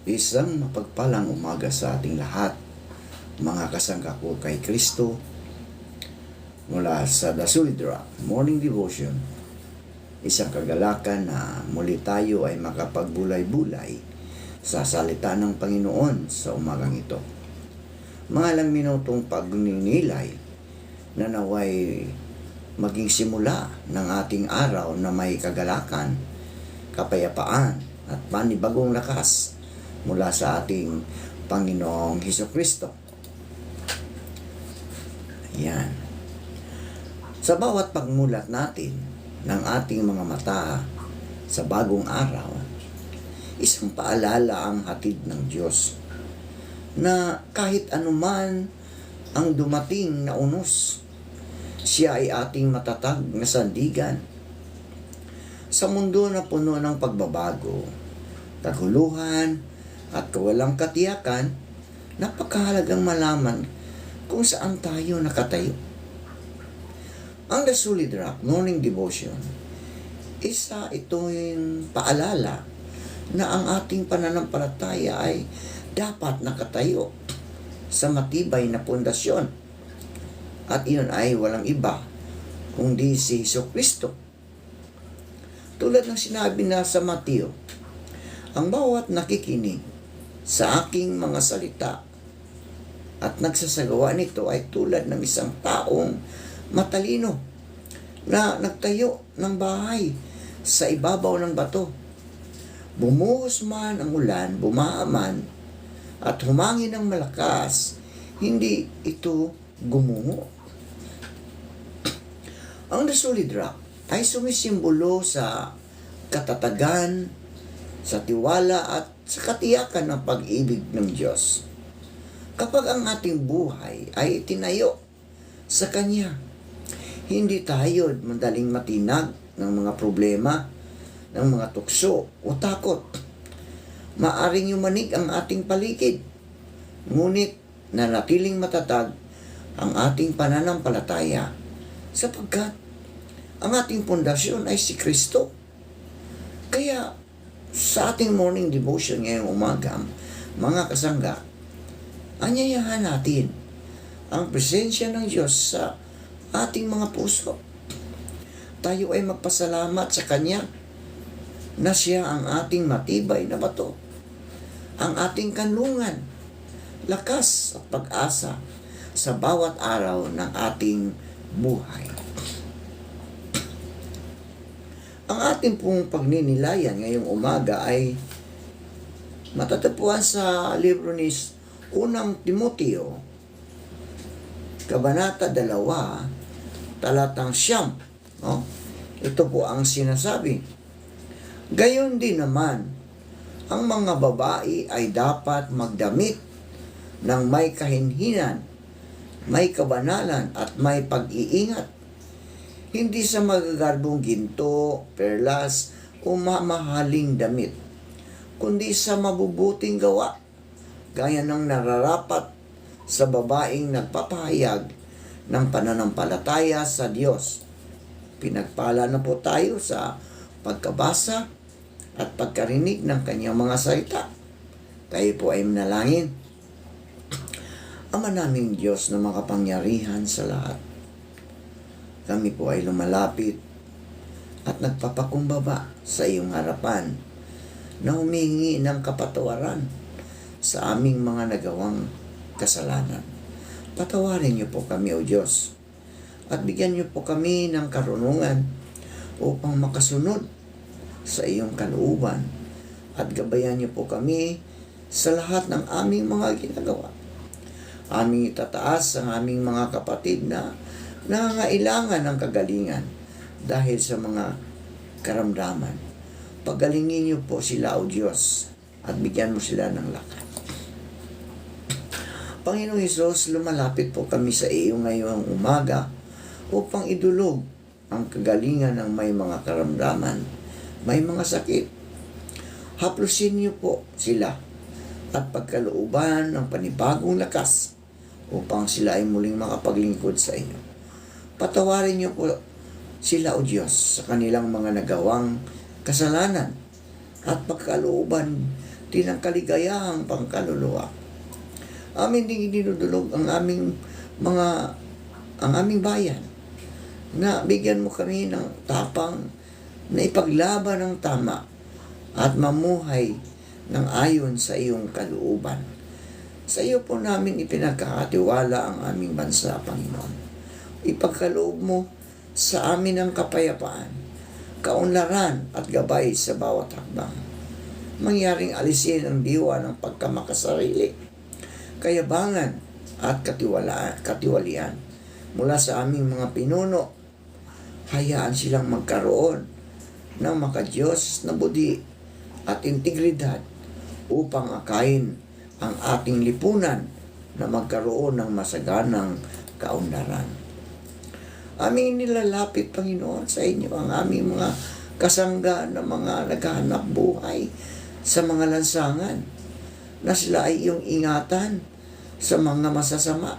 Isang mapagpalang umaga sa ating lahat, mga kasangga ko kay Kristo, mula sa The Solid Rock Morning Devotion. Isang kagalakan na muli tayo ay makapagbulay-bulay sa salita ng Panginoon sa umagang ito. Mga ilang minutong pagninilay na naway maging simula ng ating araw na may kagalakan, kapayapaan at panibagong lakas mula sa ating Panginoong Hesukristo. Ayan. Sa bawat pagmulat natin ng ating mga mata sa bagong araw, isang paalala ang hatid ng Diyos na kahit anuman ang dumating na unos, siya ay ating matatag na sandigan. Sa mundo na puno ng pagbabago, kaguluhan, at kawalang katiyakan, napakahalagang malaman kung saan tayo nakatayo. Ang The Solid Rock Morning Devotion, ito yung paalala na ang ating pananampalataya ay dapat nakatayo sa matibay na pundasyon. At iyon ay walang iba kundi si Hesukristo. Tulad ng sinabi na sa Mateo, ang bawat nakikinig sa aking mga salita at nagsasagawa nito ay tulad ng isang taong matalino na nagtayo ng bahay sa ibabaw ng bato. Bumuhos man ang ulan, bumaha man, at humangin ng malakas, hindi ito gumuho. Ang The Solid Rock ay sumisimbolo sa katatagan, sa tiwala at sa katiyakan ng pag-ibig ng Diyos. Kapag ang ating buhay ay tinayo sa Kanya, hindi tayo madaling matinag ng mga problema, ng mga tukso o takot. Maaring yumanig ang ating paligid, ngunit nanatiling matatag ang ating pananampalataya sapagkat ang ating pundasyon ay si Kristo. Kaya sa ating morning devotion ngayong umaga, mga kasangga, anyayahan natin ang presensya ng Diyos sa ating mga puso. Tayo ay magpasalamat sa Kanya na siya ang ating matibay na bato, ang ating kanlungan, lakas at pag-asa sa bawat araw ng ating buhay. Ang ating pong pagninilayan ngayong umaga ay matatagpuan sa libro ni Unang Timoteo, Kabanata 2, talatang 9. No? Ito po ang sinasabi. Gayon din naman, ang mga babae ay dapat magdamit ng may kahinhinan, may kabanalan at may pag-iingat, hindi sa magagarbong ginto, perlas o mamahaling damit, kundi sa mabubuting gawa, gaya ng nararapat sa babaeng nagpapahayag ng pananampalataya sa Diyos. Pinagpala na po tayo sa pagkabasa at pagkarinig ng kanyang mga salita. Tayo po ay manalangin. Ama naming Diyos na makapangyarihan sa lahat, kami po ay lumalapit at nagpapakumbaba sa iyong harapan na humingi ng kapatawaran sa aming mga nagawang kasalanan. Patawarin niyo po kami, O Diyos, at bigyan niyo po kami ng karunungan upang makasunod sa iyong kalooban at gabayan niyo po kami sa lahat ng aming mga ginagawa. Aming itataas ang aming mga kapatid na nangangailangan ng kagalingan dahil sa mga karamdaman. Pagalingin niyo po sila, O Diyos, at bigyan mo sila ng lakas. Panginoong Hesus, lumalapit po kami sa iyo ngayong umaga upang idulog ang kagalingan ng may mga karamdaman, may mga sakit. Haplusin niyo po sila at pagkalooban ng panibagong lakas upang sila ay muling makapaglingkod sa inyo. Patawarin niyo po sila, O Diyos, sa kanilang mga nagawang kasalanan at pagkalooban tinang kaligayahang pangkaluluwa. Amin ding dinudulog ang aming bayan na bigyan mo kami ng tapang na ipaglaban ng tama at mamuhay ng ayon sa iyong kalooban. Sa iyo po namin ipinagkakatiwala ang aming bansa, Panginoon. Ipagkaloob mo sa amin ang kapayapaan, kaunlaran at gabay sa bawat hakbang. Mangyaring alisin ang diwa ng pagkamakasarili, kayabangan at katiwalian mula sa aming mga pinuno. Hayaan silang magkaroon ng makadiyos na budi at integridad upang akayin ang ating lipunan na magkaroon ng masaganang kaunlaran. Aming nilalapit, Panginoon, sa inyo ang aming mga kasangga na mga naghahanap buhay sa mga lansangan, na sila ay iyong ingatan sa mga masasama.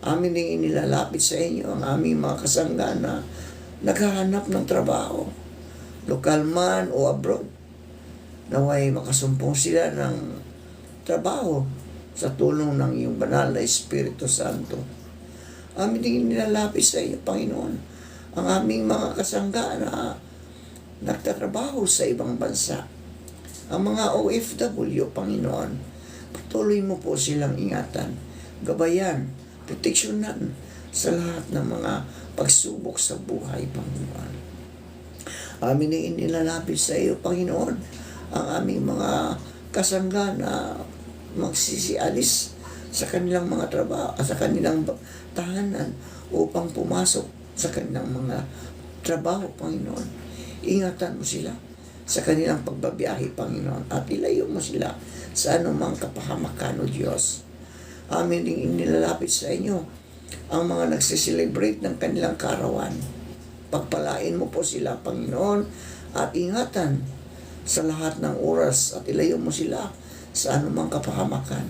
Amin din inilalapit sa inyo ang aming mga kasangga na naghahanap ng trabaho, lokal man o abroad. Naway makasumpong sila ng trabaho sa tulong ng iyong banal na Espiritu Santo. Amin din nilalapit sa iyo, Panginoon, ang aming mga kasangga na nagtatrabaho sa ibang bansa. Ang mga OFW, Panginoon, patuloy mo po silang ingatan, gabayan, proteksyonan sa lahat ng mga pagsubok sa buhay, Panginoon. Amin din nilalapit sa iyo, Panginoon, ang aming mga kasangga na magsisialis sa kanilang mga trabaho, sa kanilang tahanan upang pumasok sa kanilang mga trabaho, Panginoon. Ingatan mo sila sa kanilang pagbabiyahe, Panginoon, at ilayo mo sila sa anumang kapahamakan, O Diyos. Amin din inilalapit sa inyo ang mga nagsiselebrate ng kanilang kaarawan. Pagpalain mo po sila, Panginoon, at ingatan sa lahat ng oras at ilayo mo sila sa anumang kapahamakan.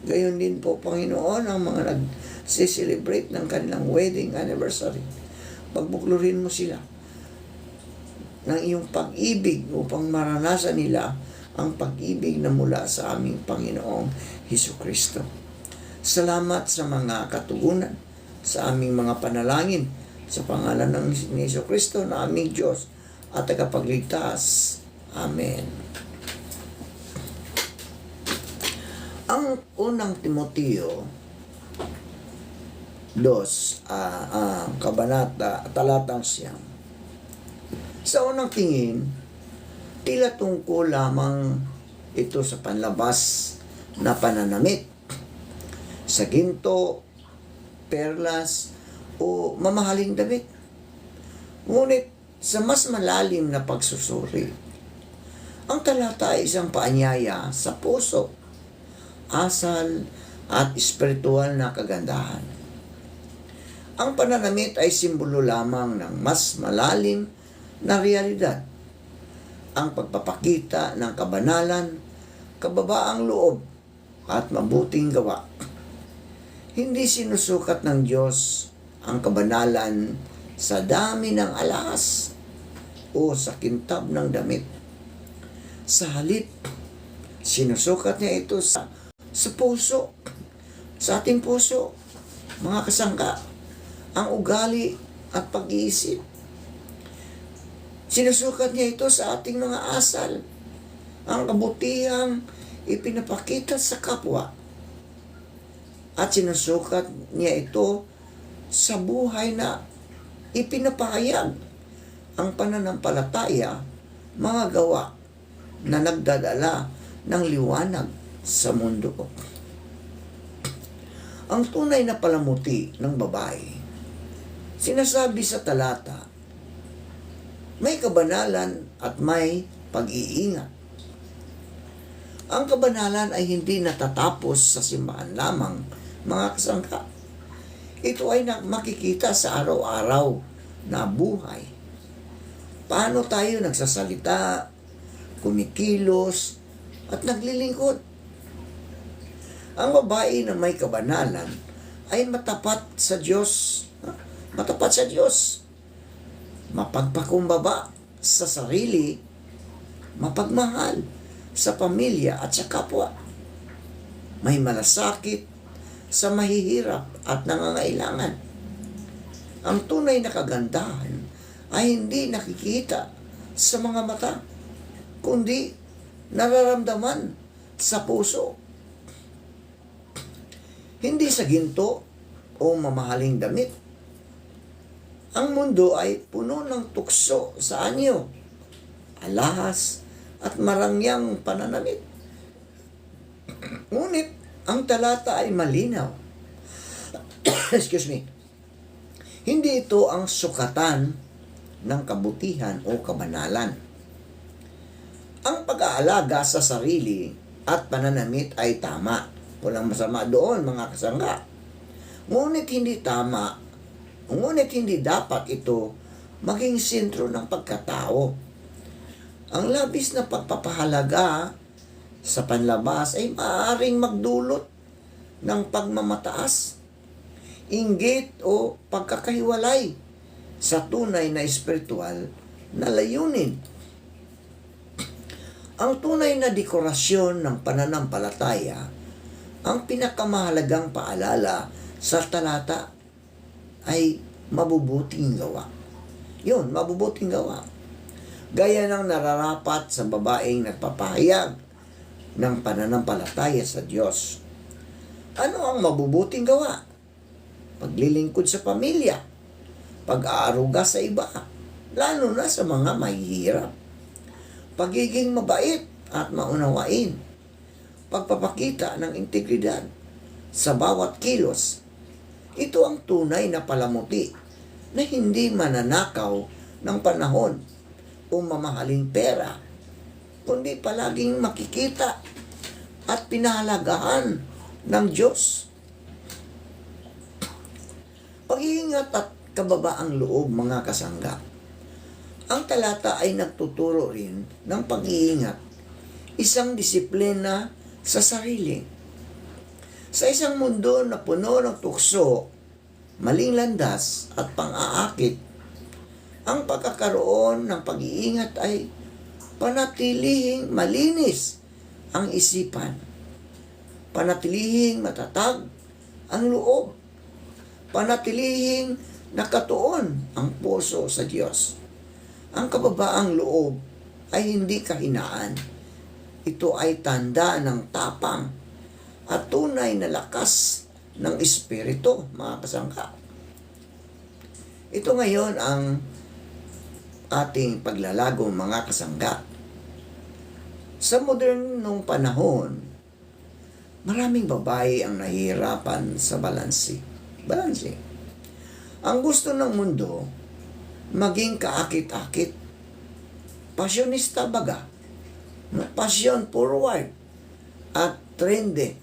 Gayon din po, Panginoon, ang mga nagsiselebrate ng kanilang wedding anniversary. Pagbuklurin mo sila ng iyong pag-ibig upang maranasan nila ang pag-ibig na mula sa aming Panginoong Hesukristo. Salamat sa mga katugunan sa aming mga panalangin sa pangalan ng Hesukristo na aming Diyos at tagapagligtas. Amen. Ang unang Timoteo 2, kabanata, talatang 9. Sa unang tingin, tila tungkol lamang ito sa panlabas na pananamit, sa ginto, perlas, o mamahaling damit. Ngunit sa mas malalim na pagsusuri, ang talata ay isang paanyaya sa puso, asal, at espiritual na kagandahan. Ang pananamit ay simbolo lamang ng mas malalim na realidad, ang pagpapakita ng kabanalan, kababaang loob, at mabuting gawa. Hindi sinusukat ng Diyos ang kabanalan sa dami ng alahas o sa kintab ng damit. Sa halip, sinusukat niya ito sa puso, sa ating puso, mga kasangga, ang ugali at pag-iisip. Sinusukat niya ito sa ating mga asal, ang kabutihang ipinapakita sa kapwa. At sinusukat niya ito sa buhay na ipinapahayag ang pananampalataya, mga gawa na nagdadala ng liwanag sa mundo. Ang tunay na palamuti ng babae, sinasabi sa talata, may kabanalan at may pag-iingat. Ang kabanalan ay hindi natatapos sa simbahan lamang, mga kasangka. Ito ay makikita sa araw-araw na buhay. Paano tayo nagsasalita, kumikilos, at naglilingkod. Ang babae na may kabanalan ay matapat sa Diyos. Matapat sa Diyos. Mapagpakumbaba sa sarili, mapagmahal, sa pamilya at sa kapwa. May malasakit sa mahihirap at nangangailangan. Ang tunay na kagandahan ay hindi nakikita sa mga mata, kundi nararamdaman sa puso. Hindi sa ginto o mamahaling damit. Ang mundo ay puno ng tukso sa anyo, alahas at marangyang pananamit. Ngunit ang talata ay malinaw. Excuse me. Hindi ito ang sukatan ng kabutihan o kabanalan. Ang pag-aalaga sa sarili at pananamit ay tama. Walang masama doon, mga kasangga. Ngunit hindi dapat ito maging sentro ng pagkatao. Ang labis na pagpapahalaga sa panlabas ay maaaring magdulot ng pagmamataas, inggit o pagkakahiwalay sa tunay na espiritual na layunin. Ang tunay na dekorasyon ng pananampalataya, ang pinakamahalagang paalala sa talata ay mabubuting gawa. Yun, mabubuting gawa. Gaya ng nararapat sa babaeng nagpapahayag ng pananampalataya sa Diyos. Ano ang mabubuting gawa? Paglilingkod sa pamilya, pag-aaruga sa iba, lalo na sa mga mahihirap, pagiging mabait at maunawain, pagpapakita ng integridad sa bawat kilos. Ito ang tunay na palamuti na hindi mananakaw ng panahon o mamahaling pera, kundi palaging makikita at pinahalagahan ng Diyos. Pag-iingat at kababaang loob, mga kasangga. Ang talata ay nagtuturo rin ng pag-iingat, isang disiplina sa sarili. Sa isang mundo na puno ng tukso, maling landas at pang-aakit, ang pagkakaroon ng pag-iingat ay panatilihing malinis ang isipan, panatilihing matatag ang loob, panatilihing nakatuon ang puso sa Diyos. Ang kababaang loob ay hindi kahinaan. Ito ay tanda ng tapang at tunay na lakas ng Espiritu, mga kasangka. Ito ngayon ang ating paglalagong, mga kasangga. Sa modernong panahon, maraming babae ang nahihirapan sa balanse. Ang gusto ng mundo, maging kaakit-akit. Pasyonista baga. Passion forward at trendy.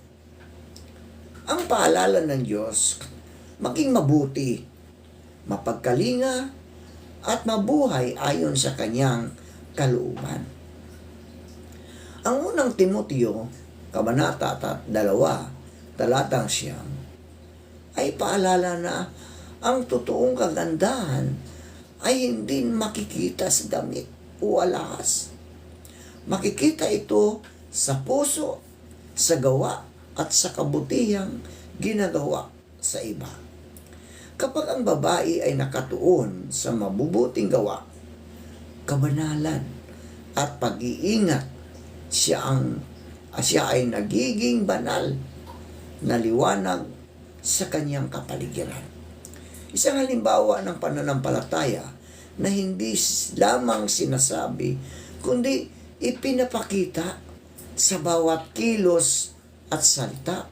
Ang paalala ng Diyos, maging mabuti, mapagkalinga, at mabuhay ayon sa kanyang kalooban. Ang unang Timoteo, Kabanata 2, talatang 9, ay paalala na ang totoong kagandahan ay hindi makikita sa damit o alahas. Makikita ito sa puso, sa gawa, at sa kabutihang ginagawa sa iba. Kapag ang babae ay nakatuon sa mabubuting gawa, kabanalan, at pag-iingat, siya ay nagiging banal na liwanag sa kanyang kapaligiran. Isang halimbawa ng pananampalataya na hindi lamang sinasabi, kundi ipinapakita sa bawat kilos at salita.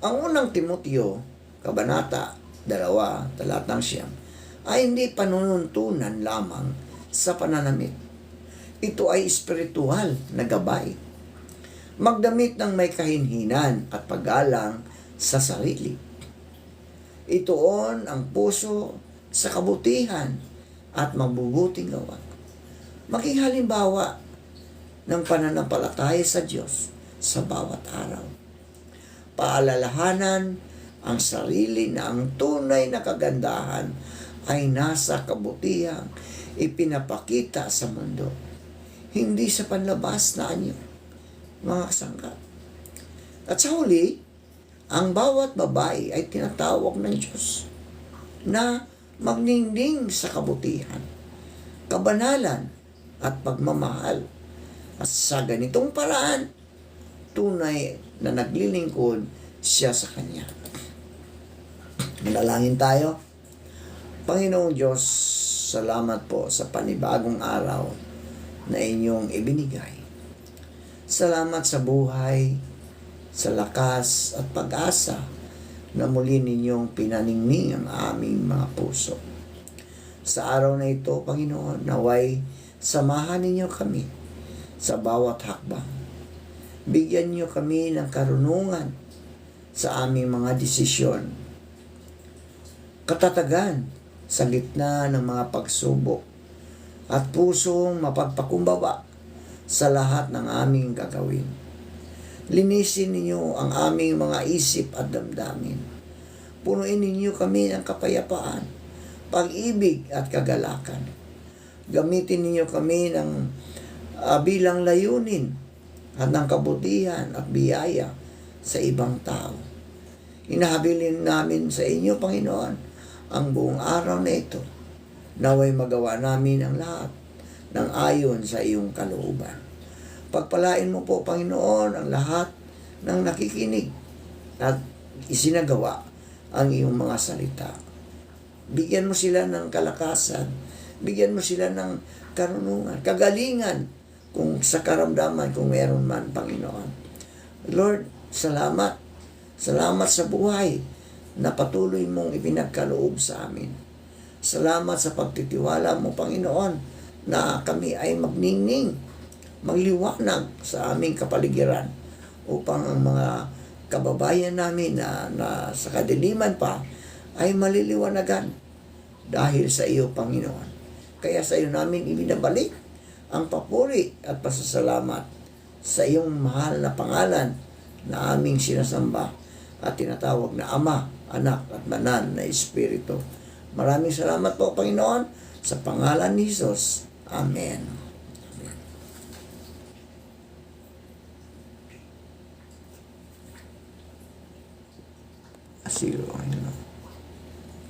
Ang unang Timoteo, Kabanata 2, talatang 9, ay hindi panununtunan lamang sa pananamit. Ito ay espiritual na gabay. Magdamit ng may kahinhinan at paggalang sa sarili. Ituon ang puso sa kabutihan at mabubuting gawa. Maging halimbawa ng pananampalataya sa Diyos sa bawat araw. Paalalahanan ang sarili na ang tunay na kagandahan ay nasa kabutihang ipinapakita sa mundo. hindi sa panlabas na anyo, mga kasangkat. At sa huli, ang bawat babae ay tinatawag ng Diyos na magningning sa kabutihan, kabanalan at pagmamahal. At sa ganitong paraan, tunay na naglilingkod siya sa Kanya. Manalangin tayo. Panginoong Diyos, salamat po sa panibagong araw na inyong ibinigay. Salamat sa buhay, sa lakas at pag-asa na muli ninyong pinaningning ang aming mga puso. Sa araw na ito, Panginoon, naway samahan ninyo kami sa bawat hakbang. Bigyan niyo kami ng karunungan sa aming mga desisyon. Katatagan sa gitna ng mga pagsubok at pusong mapagpakumbaba sa lahat ng aming gagawin. Linisin ninyo ang aming mga isip at damdamin. Punuin ninyo kami ng kapayapaan, pag-ibig at kagalakan. Gamitin ninyo kami ng bilang layunin at ng kabutihan at biyaya sa ibang tao. Inahabilin namin sa inyo, Panginoon, ang buong araw na ito. Naway magawa namin ang lahat ng ayon sa iyong kalooban. Pagpalain mo po, Panginoon, ang lahat ng nakikinig at isinagawa ang iyong mga salita. Bigyan mo sila ng kalakasan, bigyan mo sila ng karunungan, kagalingan, kung sa karamdaman, kung meron man, Panginoon. Lord, salamat. Salamat sa buhay na patuloy mong ipinagkaloob sa amin. Salamat sa pagtitiwala mo, Panginoon, na kami ay magningning, magliwanag sa aming kapaligiran upang ang mga kababayan namin na sa kadiliman pa ay maliliwanagan dahil sa iyo, Panginoon. Kaya sa iyo namin ibinabalik ang papuri at pasasalamat sa iyong mahal na pangalan na aming sinasamba at tinatawag na Ama, Anak at Banal na Espiritu. Maraming salamat po, Panginoon, sa pangalan ni Jesus. Amen. Amen. Asilo, Panginoon.